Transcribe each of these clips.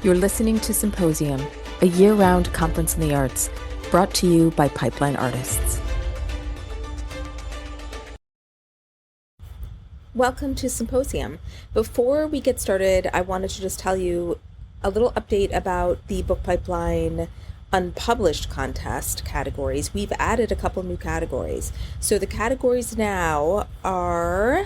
You're listening to Symposium, a year-round conference in the arts, brought to you by Pipeline Artists. Welcome to Symposium. Before we get started, I wanted to just tell you a little update about the Book Pipeline unpublished contest categories. We've added a couple new categories. So the categories now are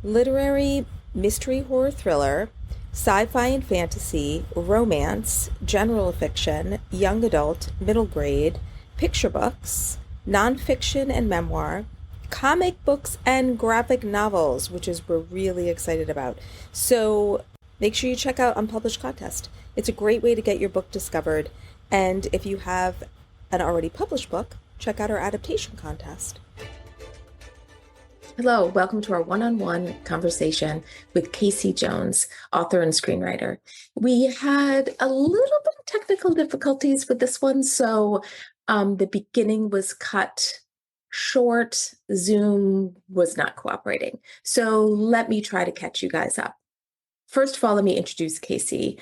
literary, mystery, horror, thriller, sci-fi and fantasy, romance, general fiction, young adult, middle grade, picture books, nonfiction and memoir, comic books, and graphic novels, which is we're really excited about. So make sure you check out Unpublished Contest. It's a great way to get your book discovered. And if you have an already published book, check out our adaptation contest. Hello, welcome to our one-on-one conversation with Casey Jones, author and screenwriter. We had a little bit of technical difficulties with this one, so the beginning was cut short. Zoom was not cooperating. So let me try to catch you guys up. First of all, let me introduce Casey.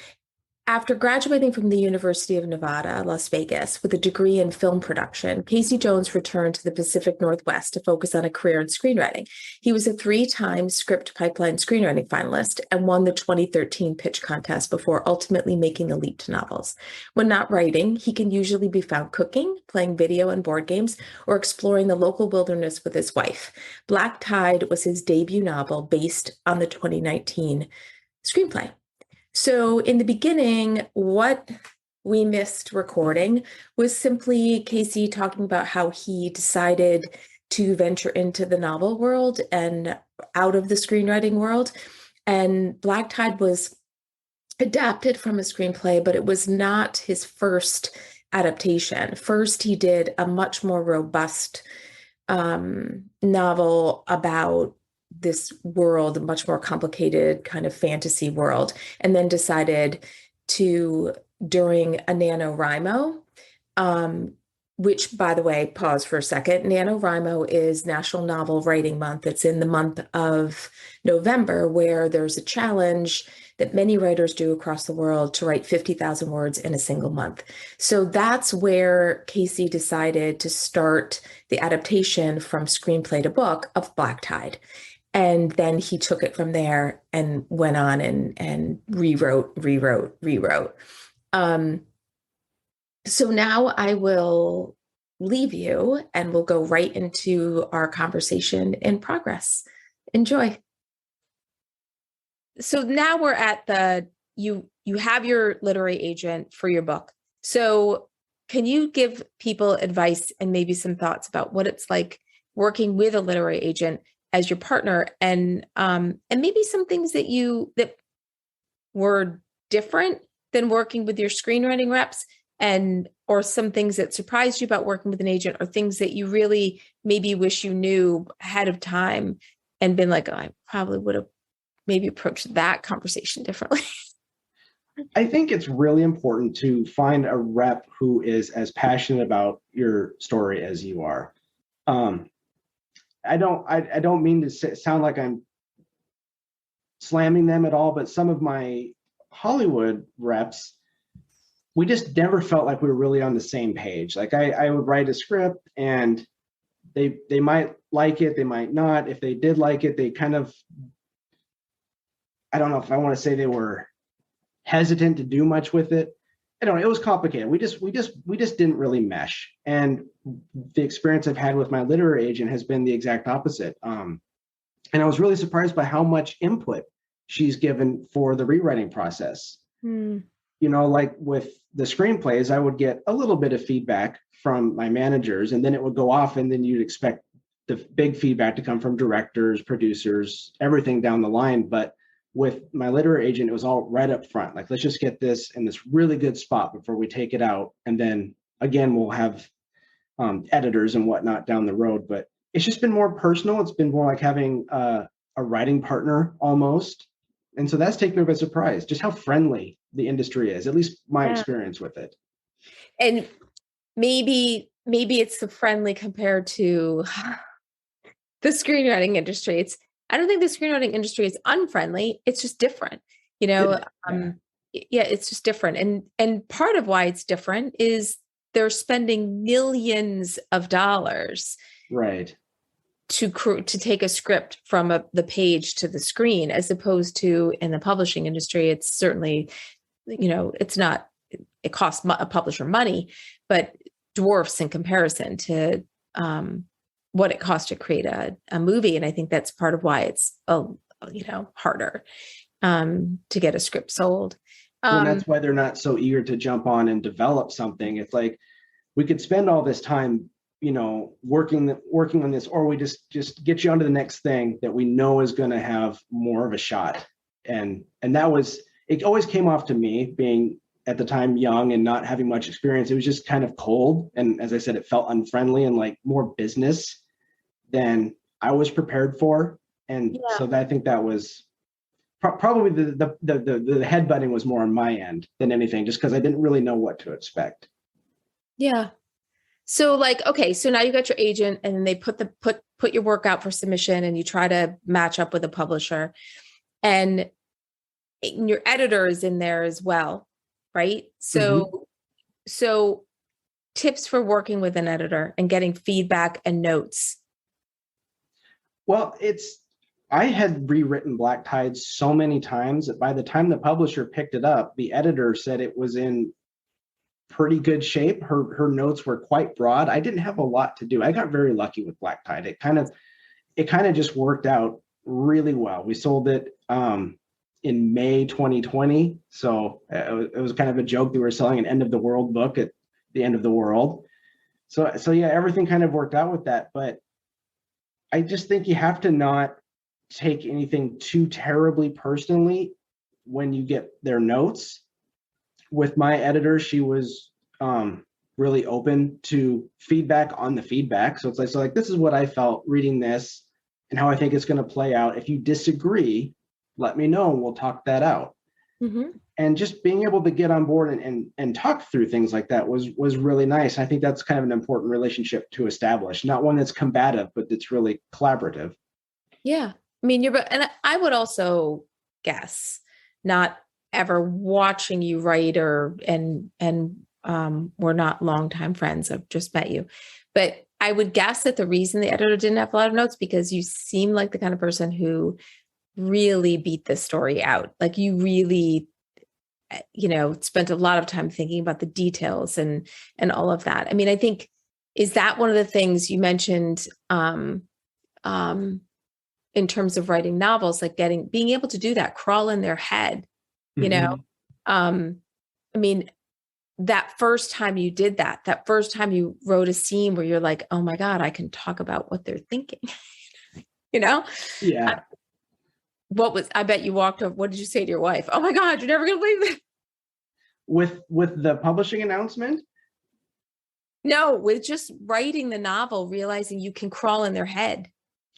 After graduating from the University of Nevada, Las Vegas, with a degree in film production, Casey Jones returned to the Pacific Northwest to focus on a career in screenwriting. He was a 3-time Script Pipeline screenwriting finalist and won the 2013 pitch contest before ultimately making a leap to novels. When not writing, he can usually be found cooking, playing video and board games, or exploring the local wilderness with his wife. Black Tide was his debut novel based on the 2019 screenplay. So in the beginning, what we missed recording was simply Casey talking about how he decided to venture into the novel world and out of the screenwriting world. And Black Tide was adapted from a screenplay, but it was not his first adaptation. First, he did a much more robust novel about this world, a much more complicated kind of fantasy world, and then decided to, during a NaNoWriMo, which, by the way, pause for a second, NaNoWriMo is National Novel Writing Month. It's in the month of November, where there's a challenge that many writers do across the world to write 50,000 words in a single month. So that's where Casey decided to start the adaptation from screenplay to book of Black Tide. And then he took it from there and went on and rewrote. So now I will leave you and we'll go right into our conversation in progress. Enjoy. So now we're at you have your literary agent for your book. So can you give people advice and maybe some thoughts about what it's like working with a literary agent as your partner, and maybe some things that were different than working with your screenwriting reps, or some things that surprised you about working with an agent, or things that you really maybe wish you knew ahead of time and been like, oh, I probably would have maybe approached that conversation differently. I think it's really important to find a rep who is as passionate about your story as you are. I don't mean to sound like I'm slamming them at all, but some of my Hollywood reps, we just never felt like we were really on the same page. Like I would write a script and they might like it, they might not. If they did like it, they kind of, I don't know if I want to say they were hesitant to do much with it. I don't know, it was complicated. We just didn't really mesh. And the experience I've had with my literary agent has been the exact opposite. And I was really surprised by how much input she's given for the rewriting process. You know, like with the screenplays, I would get a little bit of feedback from my managers, and then it would go off, and then you'd expect the big feedback to come from directors, producers, everything down the line. But with my literary agent, it was all right up front. Like, let's just get this in this really good spot before we take it out. And then again, we'll have editors and whatnot down the road. But it's just been more personal. It's been more like having a writing partner almost. And so that's taken me by surprise, just how friendly the industry is, at least my experience with it. And maybe it's the friendly compared to the screenwriting industry. I don't think the screenwriting industry is unfriendly. It's just different. You know, yeah, it's just different. And part of why it's different is they're spending millions of dollars Right. to take a script from the page to the screen, as opposed to in the publishing industry. It's certainly, it's not, it costs a publisher money, but dwarfs in comparison to what it costs to create a movie. And I think that's part of why it's harder to get a script sold. Well, that's why they're not so eager to jump on and develop something. It's like, we could spend all this time, working on this, or we just get you onto the next thing that we know is going to have more of a shot. And that was, it always came off to me, being at the time young and not having much experience. It was just kind of cold. And as I said, it felt unfriendly and like more business than I was prepared for. And so I think that was probably the headbutting was more on my end than anything, just because I didn't really know what to expect. Yeah. So like, okay, so now you got your agent, and then they put your work out for submission, and you try to match up with a publisher, and your editor is in there as well, right? So tips for working with an editor and getting feedback and notes. Well, I had rewritten Black Tide so many times that by the time the publisher picked it up, the editor said it was in pretty good shape. Her notes were quite broad. I didn't have a lot to do. I got very lucky with Black Tide. It kind of just worked out really well. We sold it in May 2020. So it was kind of a joke that we were selling an end of the world book at the end of the world. So yeah, everything kind of worked out with that. But I just think you have to not take anything too terribly personally when you get their notes. With my editor, she was really open to feedback on the feedback. So it's like, this is what I felt reading this and how I think it's going to play out. If you disagree, let me know and we'll talk that out. Mm-hmm. And just being able to get on board and talk through things like that was really nice. I think that's kind of an important relationship to establish, not one that's combative, but that's really collaborative. Yeah. I mean, and I would also guess, not ever watching you write, and we're not longtime friends. I've just met you, but I would guess that the reason the editor didn't have a lot of notes, because you seem like the kind of person who really beat the story out. Like you really, spent a lot of time thinking about the details and all of that. I mean, I think, is that one of the things you mentioned, in terms of writing novels, like being able to do that, crawl in their head, I mean, that first time you did that first time you wrote a scene where you're like, oh my God, I can talk about what they're thinking, Yeah. I bet you walked up, what did you say to your wife? Oh my God, you're never going to believe it. With the publishing announcement? No, with just writing the novel, realizing you can crawl in their head.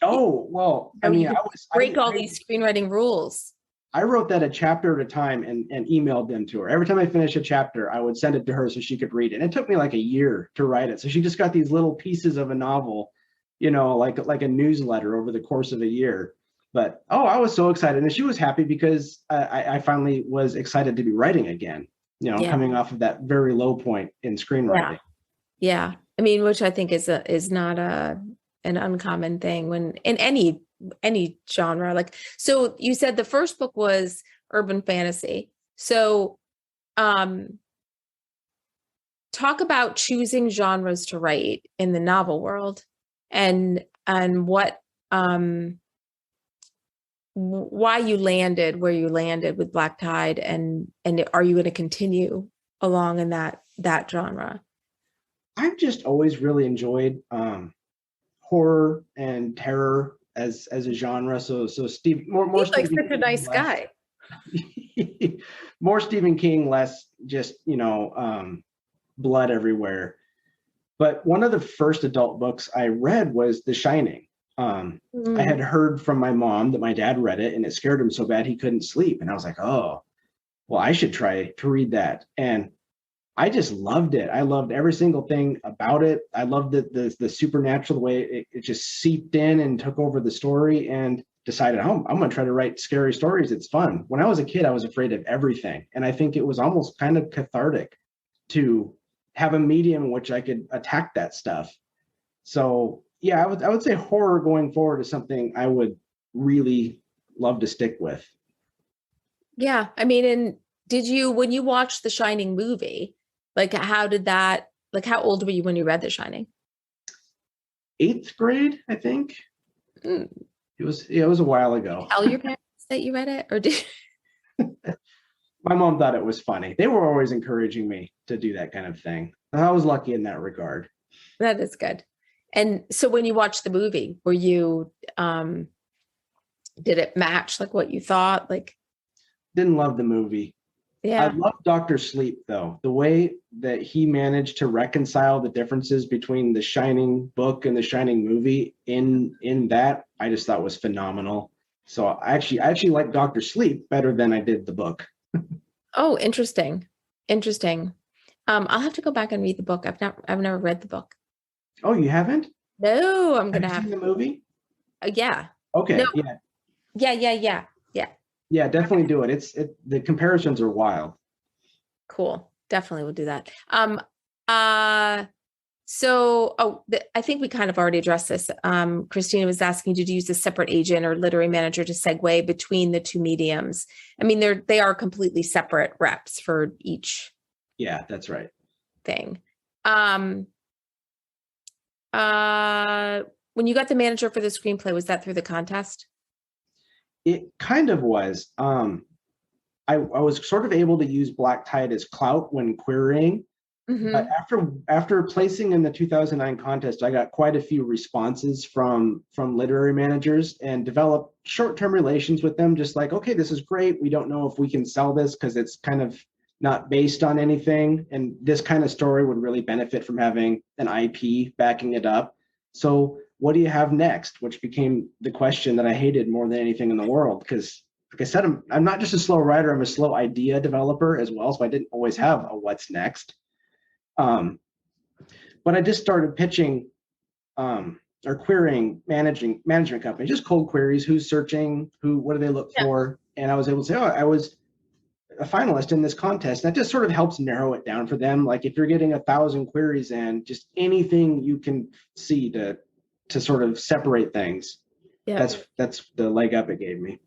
Oh, well, I mean, break all these screenwriting rules. I wrote that a chapter at a time and emailed them to her. Every time I finished a chapter, I would send it to her so she could read it. And it took me like a year to write it. So she just got these little pieces of a novel, like a newsletter over the course of a year. But, I was so excited. And she was happy because I finally was excited to be writing again, coming off of that very low point in screenwriting. Yeah. I mean, which I think is not an uncommon thing when in any genre. Like, so you said the first book was urban fantasy. So talk about choosing genres to write in the novel world, and what why you landed where you landed with Black Tide, and are you going to continue along in that genre? I've just always really enjoyed horror and terror as a genre. So Steve, more He's like such a nice guy. More Stephen King, less just blood everywhere. But one of the first adult books I read was The Shining. I had heard from my mom that my dad read it and it scared him so bad he couldn't sleep. And I was like, oh, well, I should try to read that. And I just loved it. I loved every single thing about it. I loved the supernatural, the way it just seeped in and took over the story. And decided, oh, I'm going to try to write scary stories. It's fun. When I was a kid, I was afraid of everything. And I think it was almost kind of cathartic to have a medium in which I could attack that stuff. So yeah, I would say horror going forward is something I would really love to stick with. Yeah. I mean, and did you, when you watched the Shining movie, like how did that, like how old were you when you read The Shining? Eighth grade, I think. Mm. It was a while ago. Tell your parents that you read it, or did My mom thought it was funny. They were always encouraging me to do that kind of thing. I was lucky in that regard. that is good. And so when you watched the movie, were you did it match like what you thought? Like, Didn't love the movie. I yeah. love Dr. Sleep though. The way that he managed to reconcile the differences between the Shining book and the Shining movie in that, I just thought was phenomenal. So I actually like Dr. Sleep better than I did the book. Oh, interesting. Interesting. I'll have to go back and read the book. I've never read the book. Oh, you haven't? No, I'm Have gonna you have seen the movie? yeah. No, Okay, yeah. yeah. Yeah, definitely do it. The comparisons are wild. Cool. Definitely will do that. Uh so I think we kind of already addressed this. Christina was asking, did you use a separate agent or literary manager to segue between the two mediums? I mean, they are completely separate reps for each Yeah, that's right. thing. Um when you got the manager for the screenplay, was that through the contest? It kind of was. I was sort of able to use black tide as clout when querying, but Mm-hmm. after placing in the 2009 contest, I got quite a few responses from literary managers and developed short-term relations with them. Just like, okay, this is great. We don't know if we can sell this because it's kind of not based on anything, and this kind of story would really benefit from having an IP backing it up. So, what do you have next? Which became the question that I hated more than anything in the world because like I said, I'm not just a slow writer, I'm a slow idea developer as well. So I didn't always have a what's next. Um, but I just started pitching or querying management companies, just cold queries, who's searching, what do they look Yeah. for? And I was able to say, oh, I was a finalist in this contest. That just sort of helps narrow it down for them. Like if you're getting 1,000 queries and just anything you can see to sort of separate things, Yeah. that's the leg up it gave me.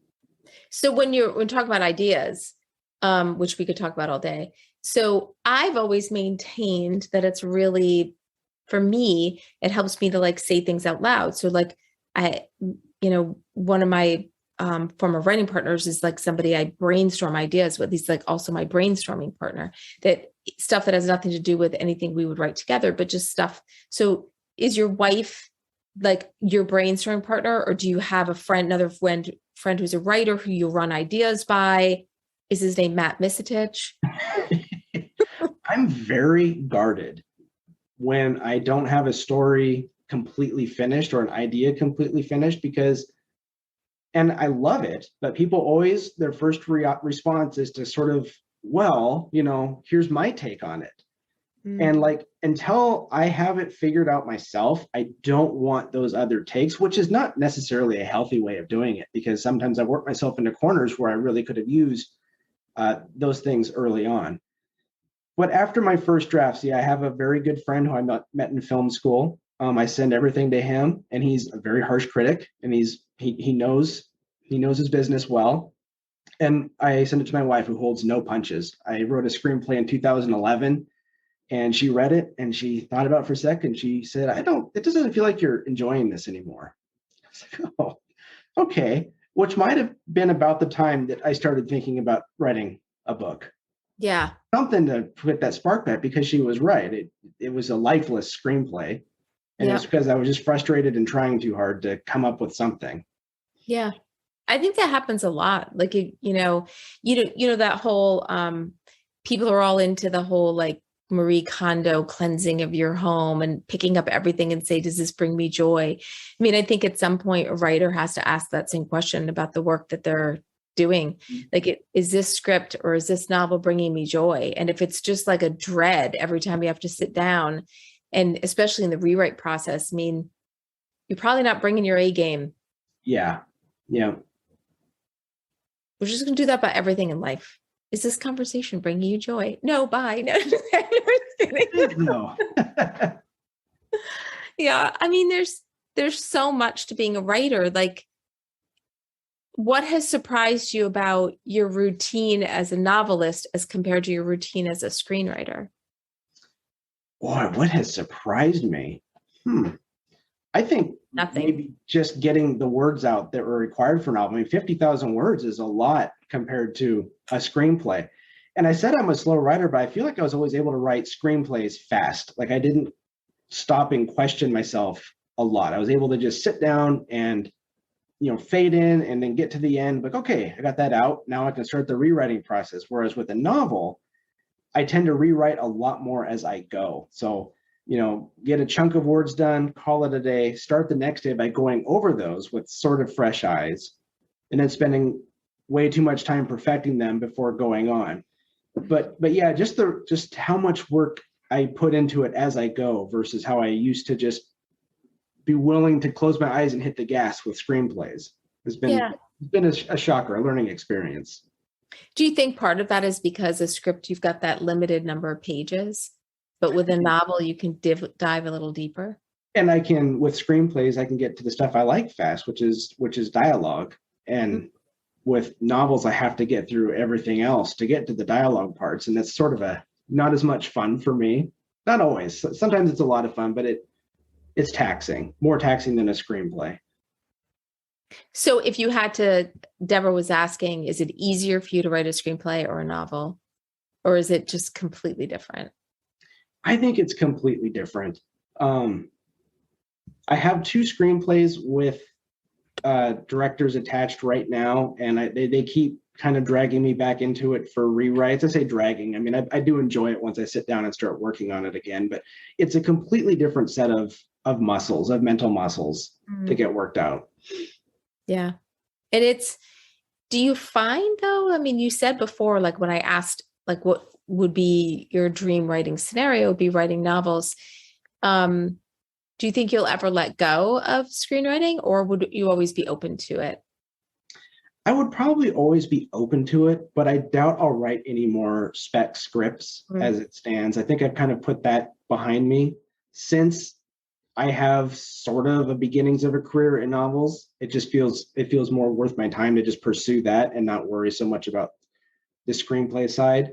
So when talking about ideas, which we could talk about all day. So I've always maintained that it's really, for me, it helps me to like say things out loud. So like one of my former writing partners is like somebody I brainstorm ideas with. He's like also my brainstorming partner. That stuff that has nothing to do with anything we would write together, but just stuff. So is your wife like your brainstorming partner, or do you have another friend who's a writer who you run ideas by? Is his name Matt Misitich? I'm very guarded when I don't have a story completely finished or an idea completely finished and I love it, but people always, their first response is to sort of, well, here's my take on it. And like, until I have it figured out myself, I don't want those other takes, which is not necessarily a healthy way of doing it because sometimes I work myself into corners where I really could have used those things early on. But after my first drafts, I have a very good friend who I met in film school. I send everything to him, and he's a very harsh critic, and he knows his business well. And I send it to my wife, who holds no punches. I wrote a screenplay in 2011, and she read it, and she thought about it for a second. She said, It doesn't feel like you're enjoying this anymore. I was like, oh, okay. Which might have been about the time that I started thinking about writing a book. Yeah. Something to put that spark back because she was right. It was a lifeless screenplay. And Yeah. it's because I was just frustrated and trying too hard to come up with something. Yeah. I think that happens a lot. Like, that whole, people are all into the whole like Marie Kondo cleansing of your home and picking up everything and say, does this bring me joy? I mean, I think at some point a writer has to ask that same question about the work that they're doing. Like, is this script or is this novel bringing me joy? And if it's just like a dread every time you have to sit down, and especially in the rewrite process, I mean, you're probably not bringing your A game. Yeah. Yeah. We're just going to do that about everything in life. Is this conversation bringing you joy? No, bye. No, No. yeah. I mean, there's so much to being a writer. Like, what has surprised you about your routine as a novelist as compared to your routine as a screenwriter? Boy, what has surprised me? I think Nothing. maybe just getting the words out that were required for a novel. I mean, 50,000 words is a lot compared to a screenplay. And I said I'm a slow writer, but I feel like I was always able to write screenplays fast. Like I didn't stop and question myself a lot. I was able to just sit down and, fade in and then get to the end. Like, okay, I got that out. Now I can start the rewriting process. Whereas with a novel, I tend to rewrite a lot more as I go. So, get a chunk of words done, call it a day, start the next day by going over those with sort of fresh eyes, and then spending way too much time perfecting them before going on. But yeah, just how much work I put into it as I go versus how I used to just be willing to close my eyes and hit the gas with screenplays has been Yeah. a shocker, a learning experience. Do you think part of that is because a script, you've got that limited number of pages, but with a novel, you can dive a little deeper? And I can, with screenplays, I can get to the stuff I like fast, which is dialogue. And with novels, I have to get through everything else to get to the dialogue parts, and that's sort of a not as much fun for me. Not always. Sometimes it's a lot of fun, but it's taxing, more taxing than a screenplay. So if you had to, Deborah was asking, is it easier for you to write a screenplay or a novel? Or is it just completely different? I think it's completely different. I have two screenplays with directors attached right now, and they keep kind of dragging me back into it for rewrites. I say dragging. I mean, I do enjoy it once I sit down and start working on it again, but it's a completely different set of muscles, of mental muscles to get worked out. Yeah. And do you find though, I mean, you said before, like when I asked, like what would be your dream writing scenario, would be writing novels. Do you think you'll ever let go of screenwriting, or would you always be open to it? I would probably always be open to it, but I doubt I'll write any more spec scripts as it stands. I think I've kind of put that behind me since I have sort of a beginnings of a career in novels. It feels more worth my time to just pursue that and not worry so much about the screenplay side.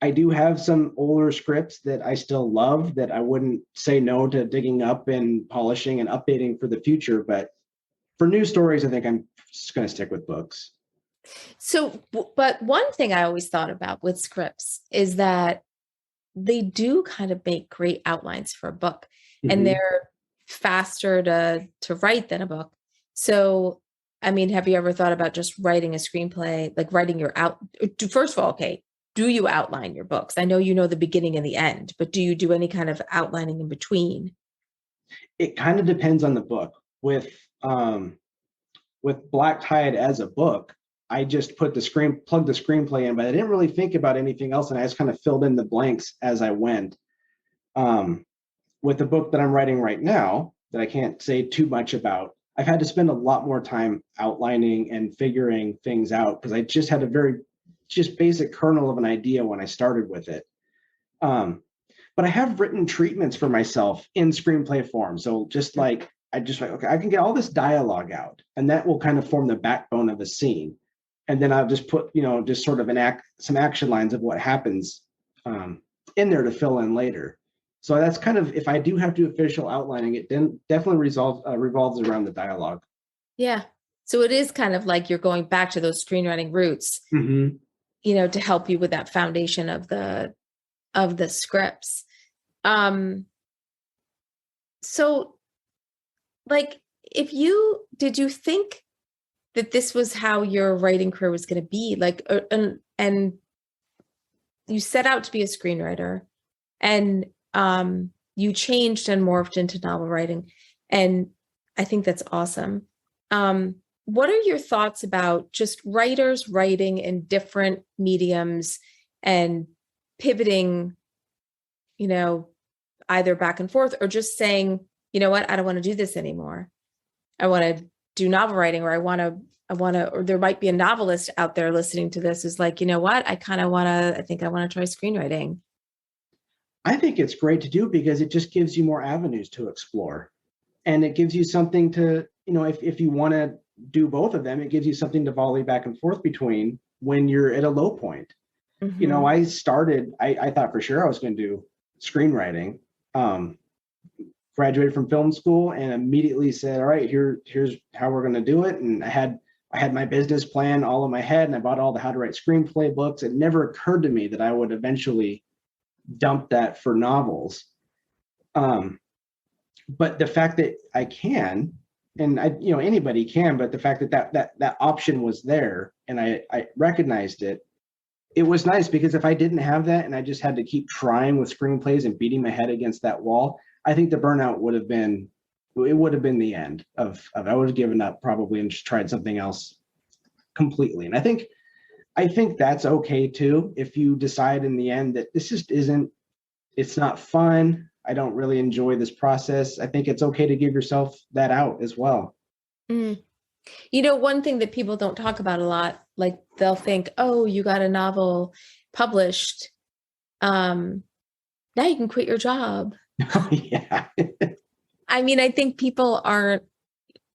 I do have some older scripts that I still love that I wouldn't say no to digging up and polishing and updating for the future. But for new stories, I think I'm just going to stick with books. So, but one thing I always thought about with scripts is that they do kind of make great outlines for a book, and Mm-hmm. they're faster to write than a book. So, I mean, have you ever thought about just writing a screenplay, like writing your first of all, okay, do you outline your books? I know you know the beginning and the end, but do you do any kind of outlining in between? It kind of depends on the book. Um, with Black Tide as a book, I just plugged the screenplay in, but I didn't really think about anything else, and I just kind of filled in the blanks as I went. Um, with the book that I'm writing right now, that I can't say too much about, I've had to spend a lot more time outlining and figuring things out because I just had a very just basic kernel of an idea when I started with it. But I have written treatments for myself in screenplay form. So just like okay, I can get all this dialogue out, and that will kind of form the backbone of a scene. And then I'll just put, just sort of some action lines of what happens in there to fill in later. So that's kind of, if I do have to do official outlining, it then definitely revolves around the dialogue. Yeah. So it is kind of like you're going back to those screenwriting roots, Mm-hmm. to help you with that foundation of the scripts. So like did you think that this was how your writing career was going to be? Like, and you set out to be a screenwriter, and you changed and morphed into novel writing. And I think that's awesome. What are your thoughts about just writers writing in different mediums and pivoting, either back and forth, or just saying, you know what, I don't want to do this anymore. I want to do novel writing, or I want to want to, or there might be a novelist out there listening to this, is like, you know what, I think I want to try screenwriting. I think it's great to do because it just gives you more avenues to explore. And it gives you something to, if you want to do both of them, it gives you something to volley back and forth between when you're at a low point. Mm-hmm. I thought for sure I was going to do screenwriting. Graduated from film school and immediately said, all right, here's how we're going to do it. And I had my business plan all in my head, and I bought all the how to write screenplay books. It never occurred to me that I would eventually dump that for novels. But the fact that I can, and anybody can, but the fact that option was there and I recognized it, it was nice, because if I didn't have that and I just had to keep trying with screenplays and beating my head against that wall, I think the burnout would have been the end of I would have given up probably and just tried something else completely. And I think that's okay too. If you decide in the end that this just it's not fun, I don't really enjoy this process, I think it's okay to give yourself that out as well. Mm. One thing that people don't talk about a lot, like they'll think, oh, you got a novel published. Now you can quit your job. Yeah. I mean, I think people aren't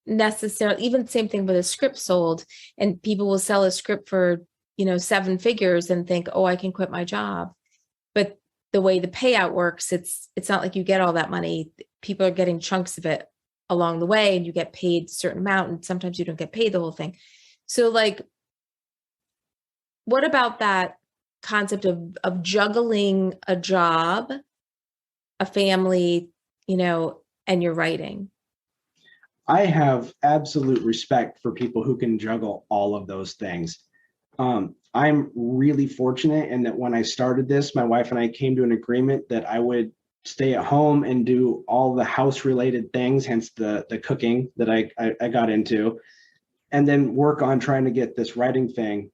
necessarily, even the same thing with a script sold, and people will sell a script for, 7 figures and think, oh, I can quit my job. But the way the payout works, it's not like you get all that money. People are getting chunks of it along the way, and you get paid a certain amount, and sometimes you don't get paid the whole thing. So like, what about that concept of juggling a job, a family, and your writing? I have absolute respect for people who can juggle all of those things. I'm really fortunate in that when I started this, my wife and I came to an agreement that I would stay at home and do all the house related things, hence the cooking that I got into, and then work on trying to get this writing thing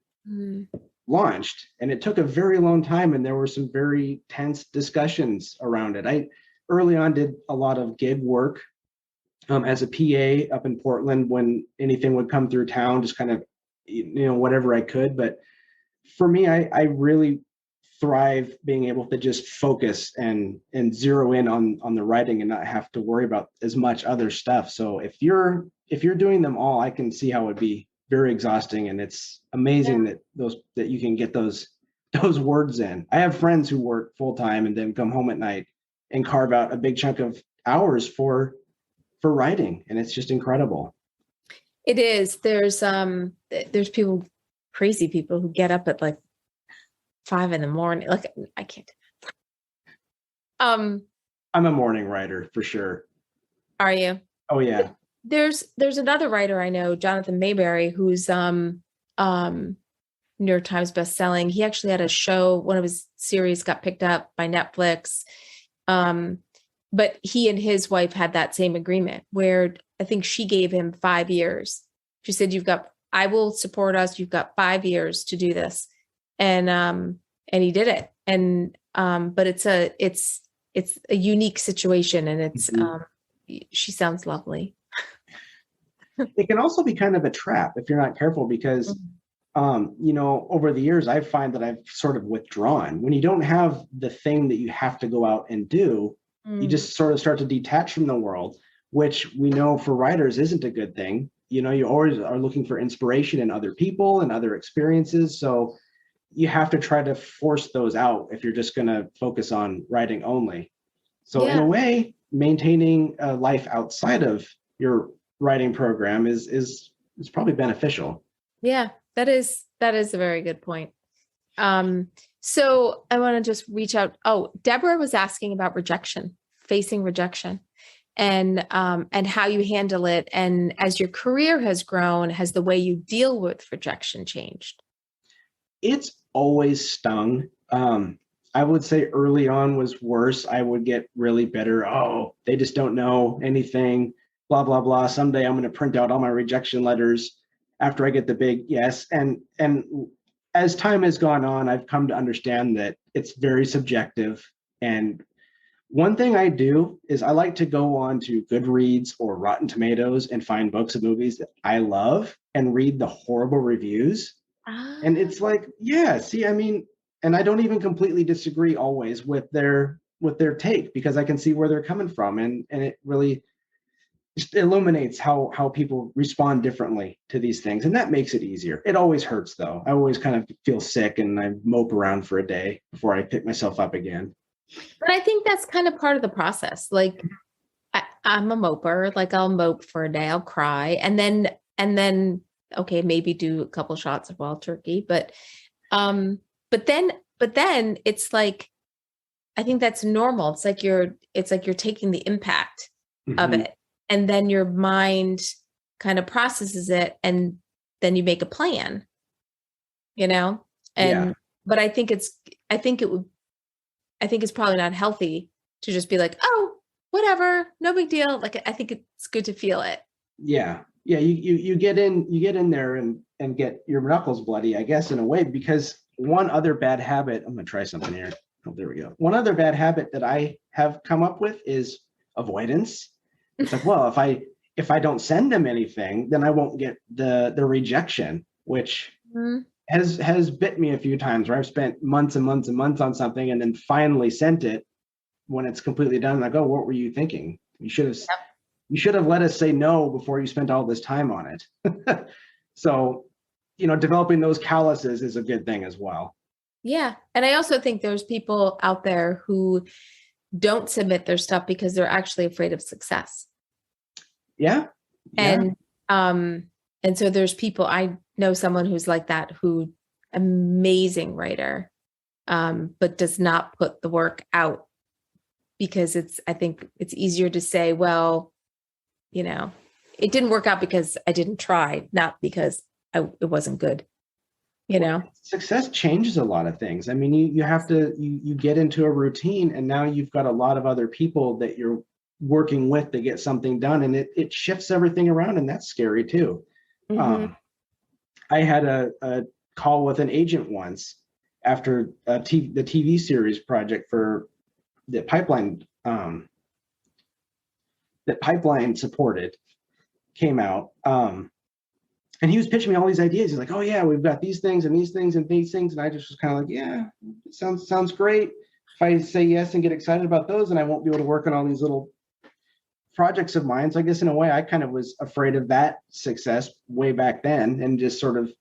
launched. And it took a very long time, and there were some very tense discussions around it. I early on did a lot of gig work as a PA up in Portland when anything would come through town, just kind of, whatever I could. But for me, I really thrive being able to just focus and zero in on the writing and not have to worry about as much other stuff. So if you're doing them all, I can see how it would be very exhausting. And it's amazing that you can get those words in. I have friends who work full time and then come home at night and carve out a big chunk of hours for writing, and it's just incredible. It is. There's people, crazy people, who get up at like 5 a.m. Like, I can't do that. I'm a morning writer for sure. Are you? Oh yeah. There's another writer I know, Jonathan Mayberry, who's New York Times bestselling. He actually had a show, one of his series got picked up by Netflix. But he and his wife had that same agreement where I think she gave him 5 years. She said, I will support us. You've got 5 years to do this. And he did it. And, but it's a unique situation, and it's, she sounds lovely. It can also be kind of a trap if you're not careful, because, over the years, I find that I've sort of withdrawn. When you don't have the thing that you have to go out and do, you just sort of start to detach from the world, which we know for writers isn't a good thing. You always are looking for inspiration in other people and other experiences. So you have to try to force those out if you're just going to focus on writing only. So in a way, maintaining a life outside of your writing program is probably beneficial. Yeah, that is a very good point. So I want to just reach out. Oh, Deborah was asking about facing rejection, and how you handle it. And as your career has grown, has the way you deal with rejection changed? It's always stung. I would say early on was worse. I would get really bitter. Oh, they just don't know anything, blah, blah, blah. Someday I'm going to print out all my rejection letters after I get the big yes. And as time has gone on, I've come to understand that it's very subjective, and One thing I do is I like to go on to Goodreads or Rotten Tomatoes and find books and movies that I love and read the horrible reviews. And Ah, it's like, yeah, see, I mean, and I don't even completely disagree always with their take because I can see where they're coming from, and it really just illuminates how people respond differently to these things, and that makes it easier. It always hurts though. I always kind of feel sick and I mope around for a day before I pick myself up again. but I think that's kind of part of the process. Like I'm a moper. Like I'll mope for a day, I'll cry, and then okay, maybe do a couple shots of wild turkey. Um, but then it's like I think that's normal. It's like you're taking the impact of Mm-hmm. it, and then your mind kind of processes it, and then you make a plan, you know? Yeah. And but I think it would I think it's probably not healthy to just be like, oh, whatever, no big deal. Like I think it's good to feel it. Yeah. Yeah. You get in there and get your knuckles bloody, I guess, in a way, because one other bad habit, I'm gonna try something here. Oh, there we go. One other bad habit that I have come up with is avoidance. It's like, well, if I don't send them anything, then I won't get the rejection, which Mhm. has bit me a few times where I've spent months and months and months on something and then finally sent it when it's completely done. And I go, what were you thinking? You should have let us say no before you spent all this time on it. So, developing those calluses is a good thing as well. Yeah. And I also think there's people out there who don't submit their stuff because they're actually afraid of success. Yeah. Yeah. And um and so there's people I know someone who's like that who amazing writer but does not put the work out because it's I think it's easier to say, well, you know, it didn't work out because I didn't try, not because it wasn't good, you Well, know. success changes a lot of things. I mean, you have to you get into a routine, and now you've got a lot of other people that you're working with to get something done, and it shifts everything around, and that's scary too. Mm-hmm. Um, I had a call with an agent once after the TV series project for the pipeline that pipeline supported came out. And he was pitching me all these ideas. He's like, "Oh yeah, we've got these things and these things and these things," and I just was kind of like, "Yeah, it sounds great. If I say yes and get excited about those, then I won't be able to work on all these little projects of mine." So I guess in a way, I kind of was afraid of that success way back then, and just sort of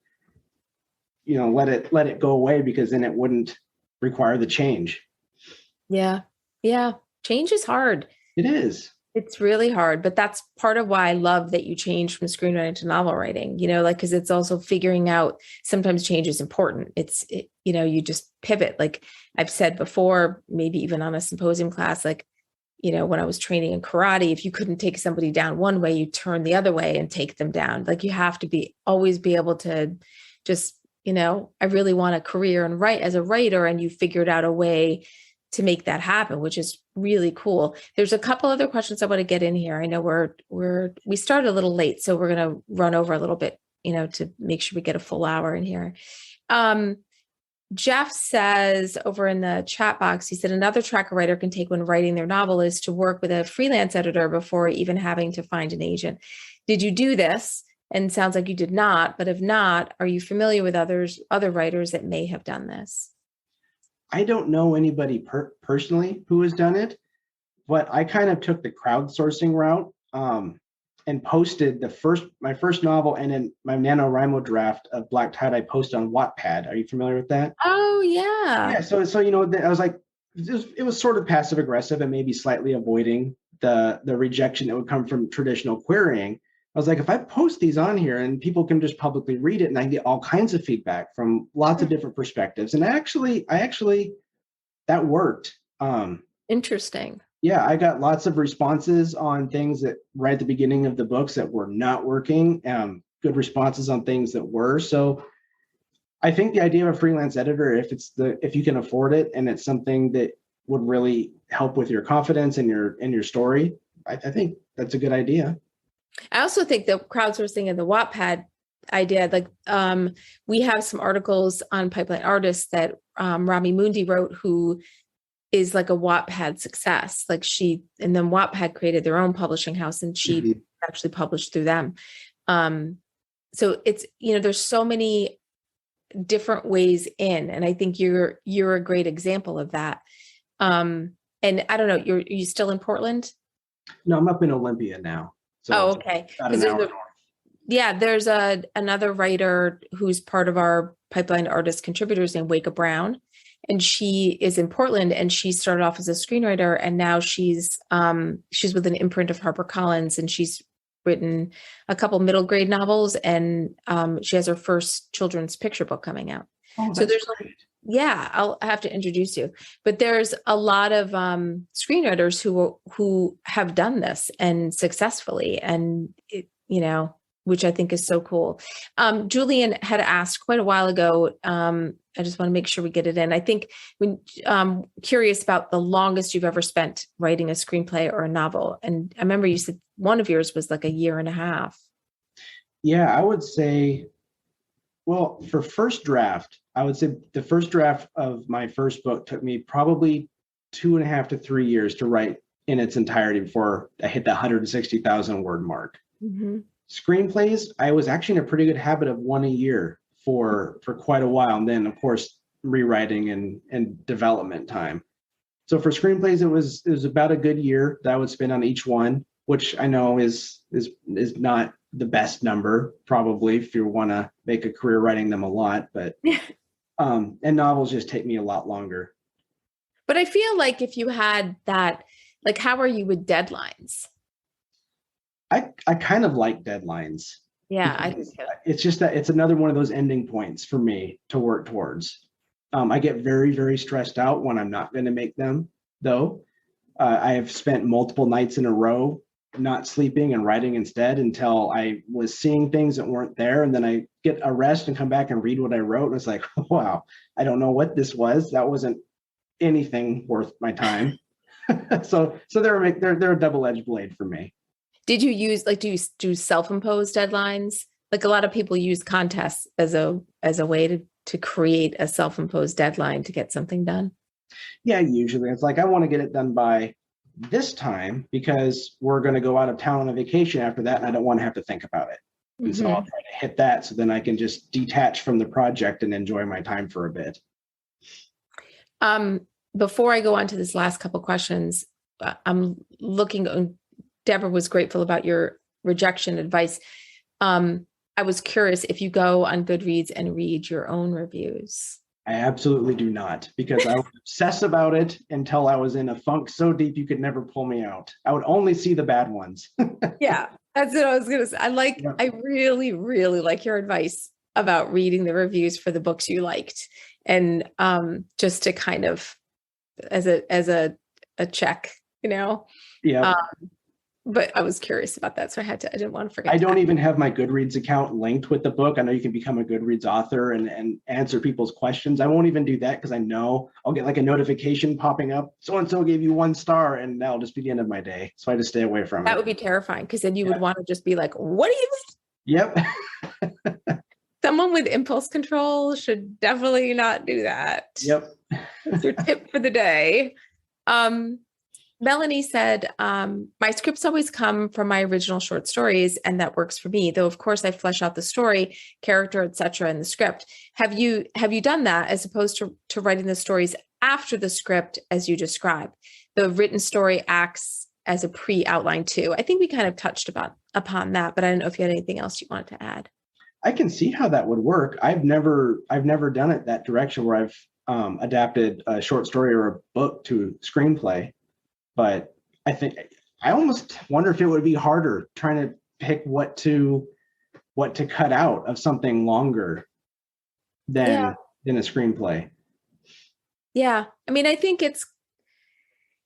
let it go away because then it wouldn't require the change. Yeah. Yeah. Change is hard. It is. It's really hard, but that's part of why I love that you change from screenwriting to novel writing, like, because it's also figuring out sometimes change is important. You just pivot. Like I've said before, maybe even on a symposium class, like, when I was training in karate, if you couldn't take somebody down one way, you turn the other way and take them down. Like you have to always be able to just, I really want a career and write as a writer, and you figured out a way to make that happen, which is really cool. There's a couple other questions I want to get in here. I know we started a little late, so we're going to run over a little bit, to make sure we get a full hour in here. Jeff says over in the chat box, he said another track a writer can take when writing their novel is to work with a freelance editor before even having to find an agent. Did you do this? And sounds like you did not, but if not, are you familiar with other writers that may have done this? I don't know anybody personally who has done it, but I kind of took the crowdsourcing route, and posted my first novel and then my NaNoWriMo draft of Black Tide I posted on Wattpad. Are you familiar with that? Oh Yeah. yeah. So I was like, it was sort of passive aggressive and maybe slightly avoiding the rejection that would come from traditional querying. I was like, if I post these on here and people can just publicly read it, and I get all kinds of feedback from lots of different perspectives, and I actually that worked. Interesting. Yeah, I got lots of responses on things that right at the beginning of the books that were not working. Good responses on things that were. So I think the idea of a freelance editor, if you can afford it and it's something that would really help with your confidence and your story, I think that's a good idea. I also think the crowdsourcing and the Wattpad idea, like we have some articles on pipeline artists that Rami Mundi wrote, who is like a Wattpad success. Like and then Wattpad created their own publishing house, and she actually published through them. So it's, there's so many different ways in, and I think you're a great example of that. And I don't know, are you still in Portland? No, I'm up in Olympia now. So okay. about an hour north. Yeah, there's another writer who's part of our pipeline artist contributors named Waka Brown, and she is in Portland, and she started off as a screenwriter, and now she's with an imprint of HarperCollins, and she's written a couple middle grade novels, and she has her first children's picture book coming out. Oh, so there's great. Yeah, I'll have to introduce you. But there's a lot of screenwriters who have done this and successfully, and which I think is so cool. Julian had asked quite a while ago. I just want to make sure we get it in. I think when curious about the longest you've ever spent writing a screenplay or a novel, and I remember you said one of yours was like a year and a half. Yeah, I would say. Well, for first draft, I would say the first draft of my first book took me probably 2.5 to 3 years to write in its entirety before I hit the 160,000 word mark. Mm-hmm. Screenplays, I was actually in a pretty good habit of one a year for quite a while. And then, of course, rewriting and development time. So for screenplays, it was about a good year that I would spend on each one, which I know is not the best number, probably, if you want to make a career writing them a lot, but and novels just take me a lot longer. But I feel like if you had that, like, how are you with deadlines? I kind of like deadlines. Yeah, it's just that it's another one of those ending points for me to work towards. I get very, very stressed out when I'm not going to make them, though. I have spent multiple nights in a row not sleeping and writing instead until I was seeing things that weren't there. And then I get a rest and come back and read what I wrote. And it's like, wow, I don't know what this was. That wasn't anything worth my time. So they're a double-edged blade for me. Did you use, like, do you do self-imposed deadlines? Like, a lot of people use contests as a way to create a self-imposed deadline to get something done. Yeah, usually it's like, I want to get it done by this time because we're going to go out of town on a vacation after that, and I don't want to have to think about it. And so I'll try to hit that so then I can just detach from the project and enjoy my time for a bit. Before I go on to this last couple questions, I'm looking. Deborah was grateful about your rejection advice. I was curious if you go on Goodreads and read your own reviews. I absolutely do not, because I would obsess about it until I was in a funk so deep you could never pull me out. I would only see the bad ones. Yeah, that's what I was going to say. I really, really like your advice about reading the reviews for the books you liked, and just to kind of as a check, Yeah. But I was curious about that, so I didn't want to forget. I don't even have my Goodreads account linked with the book. I know you can become a Goodreads author and answer people's questions. I won't even do that because I know I'll get like a notification popping up. So-and-so gave you 1 star, and that'll just be the end of my day. So I just stay away from it. That would be terrifying, because then you would want to just be like, what do you think? Yep. Someone with impulse control should definitely not do that. Yep. That's your tip for the day. Melanie said, my scripts always come from my original short stories, and that works for me, though of course I flesh out the story, character, etc. in the script. Have you done that as opposed to writing the stories after the script as you describe? The written story acts as a pre-outline too. I think we kind of touched upon that, but I don't know if you had anything else you wanted to add. I can see how that would work. I've never done it that direction where I've adapted a short story or a book to screenplay. But I almost wonder if it would be harder trying to pick what to cut out of something longer than a screenplay. Yeah. I mean, I think it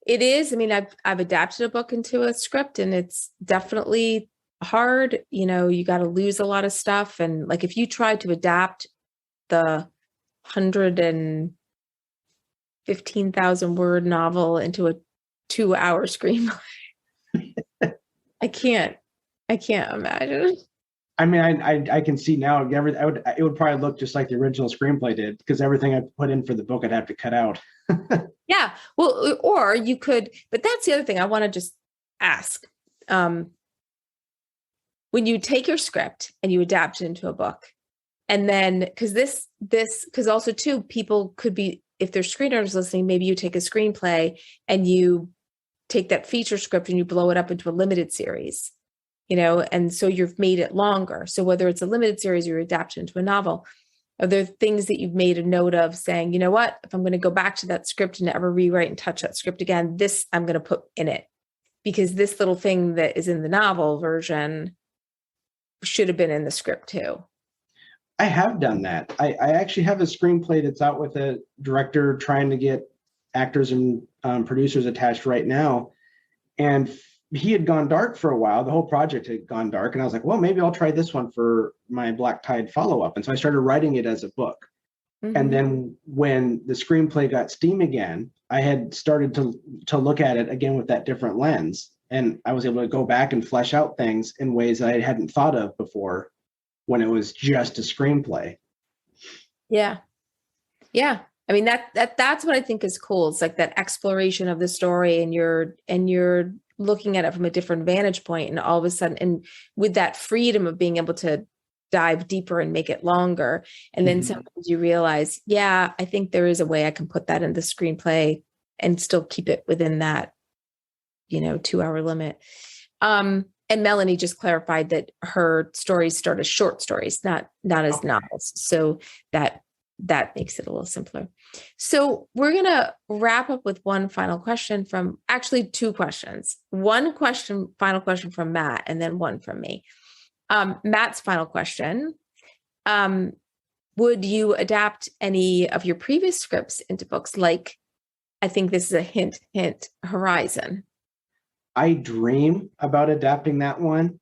is. I mean, I've adapted a book into a script, and it's definitely hard. You got to lose a lot of stuff. And like, if you tried to adapt the 115,000 word novel into a 2-hour screenplay, I can't imagine. I mean, I can see now. It would probably look just like the original screenplay did, because everything I put in for the book I'd have to cut out. Yeah. Well, or you could, but that's the other thing I want to just ask. Um, when you take your script and you adapt it into a book, and then because also too, people could be, if there's screenwriters listening, maybe you take a screenplay and you take that feature script and you blow it up into a limited series, and so you've made it longer. So whether it's a limited series or you adapt it into a novel, are there things that you've made a note of saying, you know what, if I'm going to go back to that script and never rewrite and touch that script again, this I'm going to put in it, because this little thing that is in the novel version should have been in the script too. I have done that. I actually have a screenplay that's out with a director trying to get actors and producers attached right now. And he had gone dark for a while. The whole project had gone dark. And I was like, well, maybe I'll try this one for my Black Tide follow-up. And so I started writing it as a book. Mm-hmm. And then when the screenplay got steam again, I had started to look at it again with that different lens. And I was able to go back and flesh out things in ways that I hadn't thought of before when it was just a screenplay. Yeah. Yeah. I mean, that's what I think is cool. It's like that exploration of the story, and you're looking at it from a different vantage point, and all of a sudden, and with that freedom of being able to dive deeper and make it longer. And then sometimes you realize, yeah, I think there is a way I can put that in the screenplay and still keep it within that, 2-hour limit. And Melanie just clarified that her stories start as short stories, not as novels. So that makes it a little simpler. So we're going to wrap up with one final question actually 2 questions. Final question from Matt, and then one from me. Matt's final question. Would you adapt any of your previous scripts into books? Like, I think this is a hint, Horizon. I dream about adapting that one.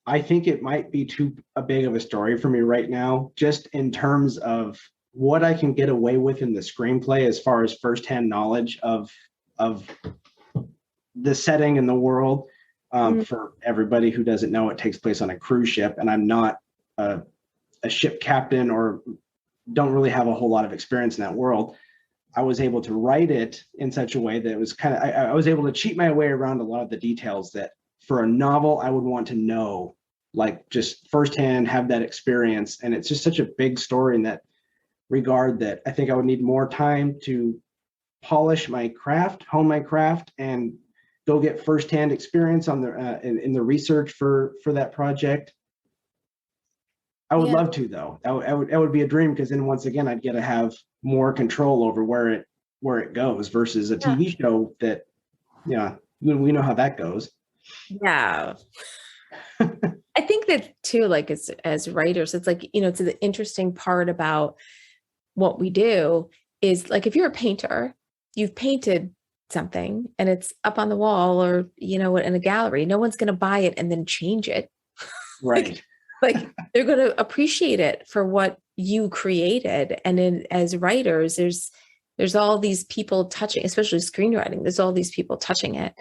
I think it might be too big of a story for me right now, just in terms of what I can get away with in the screenplay as far as firsthand knowledge of the setting and the world. For everybody who doesn't know, it takes place on a cruise ship, and I'm not a ship captain or don't really have a whole lot of experience in that world. I was able to write it in such a way that it was I was able to cheat my way around a lot of the details that for a novel I would want to know, like just firsthand, have that experience. And it's just such a big story in that regard that I think I would need more time to polish my craft, hone my craft, and go get firsthand experience on in the research for that project. I would love to, though. That would be a dream, because then once again I'd get to have more control over where it goes versus a TV show that, we know how that goes. Yeah. I think that too, like as writers, it's like, it's the interesting part about what we do is, like, if you're a painter, you've painted something and it's up on the wall or, in a gallery, no one's going to buy it and then change it. Right. like they're going to appreciate it for what you created. And as writers, there's all these people touching, especially screenwriting, there's all these people touching it,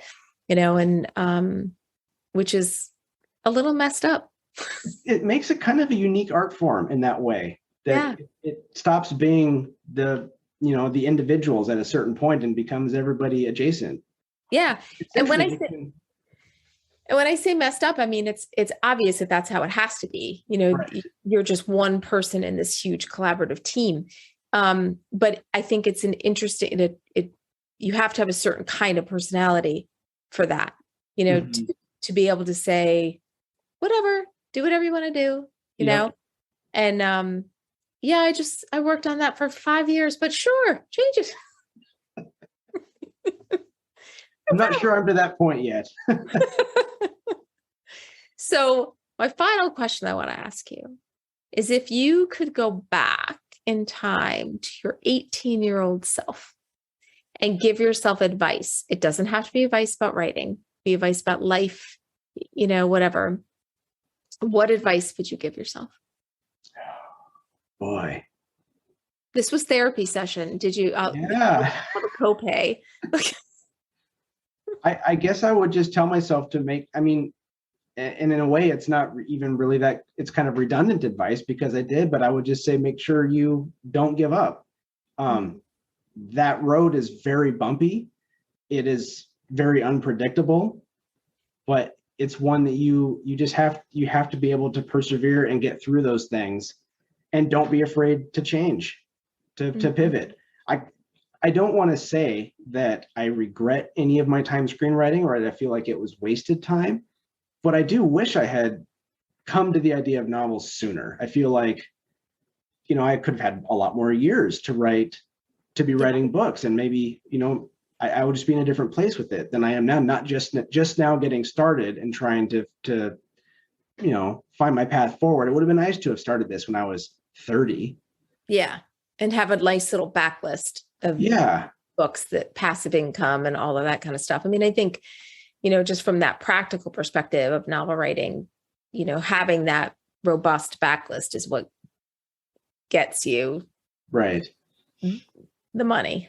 and which is a little messed up. It makes it kind of a unique art form in that way, that it stops being the individuals at a certain point and becomes everybody adjacent. Yeah. And when I say messed up, I mean, it's obvious that that's how it has to be. Right. You're just one person in this huge collaborative team. But I think it's an interesting, you have to have a certain kind of personality for that, to be able to say, whatever, do whatever you want to do, you know? And, I worked on that for 5 years, but sure, change it. I'm not sure I'm to that point yet. So my final question I want to ask you is, if you could go back in time to your 18-year-old self and give yourself advice, it doesn't have to be advice about writing, be advice about life, whatever. What advice would you give yourself? Boy. This was therapy session. Did you have a copay? I guess I would just tell myself to and in a way, it's not even really that, it's kind of redundant advice because I did, but I would just say, make sure you don't give up. That road is very bumpy. It is very unpredictable, but it's one that you have to be able to persevere and get through those things, and don't be afraid to change, to pivot. I don't want to say that I regret any of my time screenwriting or that I feel like it was wasted time, but I do wish I had come to the idea of novels sooner. I feel like, I could have had a lot more years to be writing books, and maybe, I would just be in a different place with it than I am now, not just now getting started and trying to find my path forward. It would have been nice to have started this when I was 30. Yeah. And have a nice little backlist of books, that passive income and all of that kind of stuff. I mean, I think, just from that practical perspective of novel writing, having that robust backlist is what gets you the money,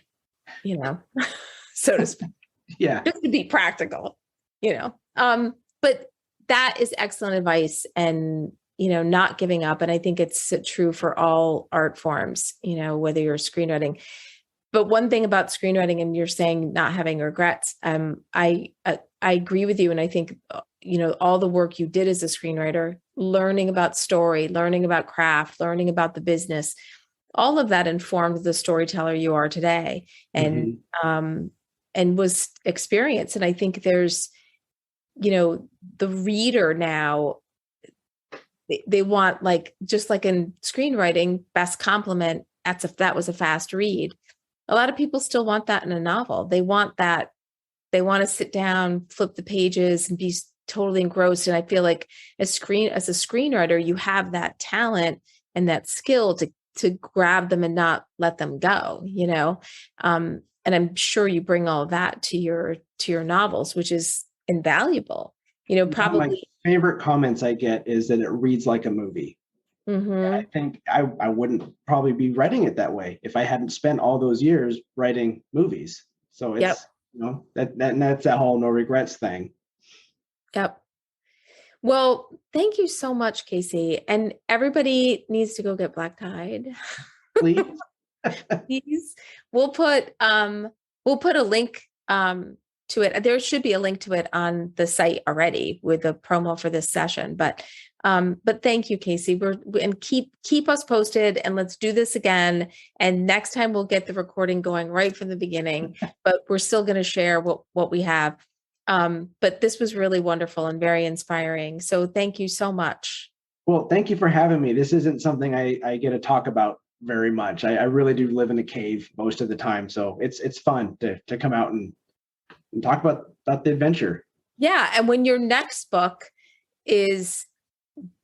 so to speak. Yeah. Just to be practical, but that is excellent advice, and, not giving up. And I think it's true for all art forms, whether you're screenwriting. But one thing about screenwriting, and you're saying not having regrets, I agree with you. And I think, all the work you did as a screenwriter, learning about story, learning about craft, learning about the business, all of that informed the storyteller you are today, and was experience. And I think there's, the reader now, they want, like, just like in screenwriting, best compliment, that was a fast read. A lot of people still want that in a novel. They want that. They want to sit down, flip the pages, and be totally engrossed. And I feel like as a screenwriter, you have that talent and that skill to grab them and not let them go, and I'm sure you bring all of that to your novels, which is invaluable. Probably one of my favorite comments I get is that it reads like a movie. I think I wouldn't probably be writing it that way if I hadn't spent all those years writing movies. So it's, that's that whole no regrets thing. Yep. Well, thank you so much, Casey. And everybody needs to go get black tied. Please. Please. We'll put a link to it. There should be a link to it on the site already with the promo for this session. But thank you, Casey. And keep us posted, and let's do this again. And next time we'll get the recording going right from the beginning, but we're still going to share what we have. But this was really wonderful and very inspiring. So thank you so much. Well, thank you for having me. This isn't something I get to talk about very much. I really do live in a cave most of the time. So it's fun to come out and talk about the adventure. Yeah. And when your next book is,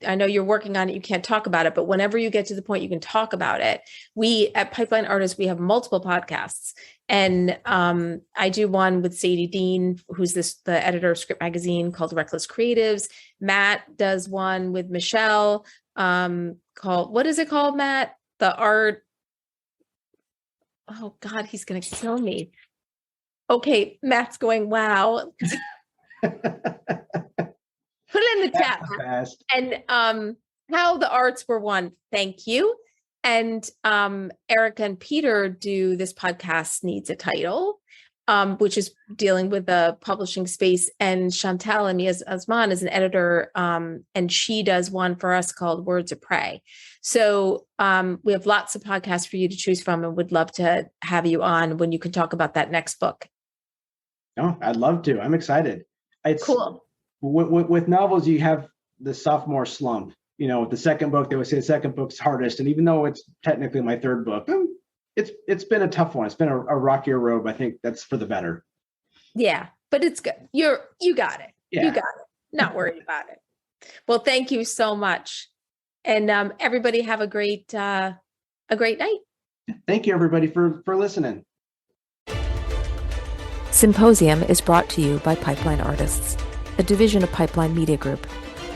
I know you're working on it, you can't talk about it, but whenever you get to the point you can talk about it, we at Pipeline Artists, we have multiple podcasts. And I do one with Sadie Dean, who's the editor of Script Magazine, called Reckless Creatives. Matt does one with Michelle called, what is it called, Matt? The art. Oh God, he's going to kill me. Okay, Matt's going, wow. Put it in the chat. Fast. And how the arts were won. Thank you. And Erica and Peter do this podcast Needs a Title, which is dealing with the publishing space. And Chantal and Asman is an editor, and she does one for us called Words of Prey. So we have lots of podcasts for you to choose from, and would love to have you on when you can talk about that next book. Oh, I'd love to. I'm excited. It's cool. With novels, you have the sophomore slump. With the second book, they would say the second book's hardest. And even though it's technically my third book, it's been a tough one. It's been a rockier road, but I think that's for the better. Yeah, but it's good. You got it. Yeah. You got it. Not worried about it. Well, thank you so much. And everybody have a great night. Thank you, everybody, for listening. Symposium is brought to you by Pipeline Artists, a division of Pipeline Media Group.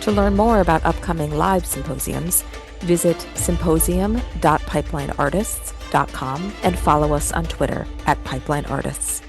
To learn more about upcoming live symposiums, visit symposium.pipelineartists.com and follow us on Twitter @PipelineArtists.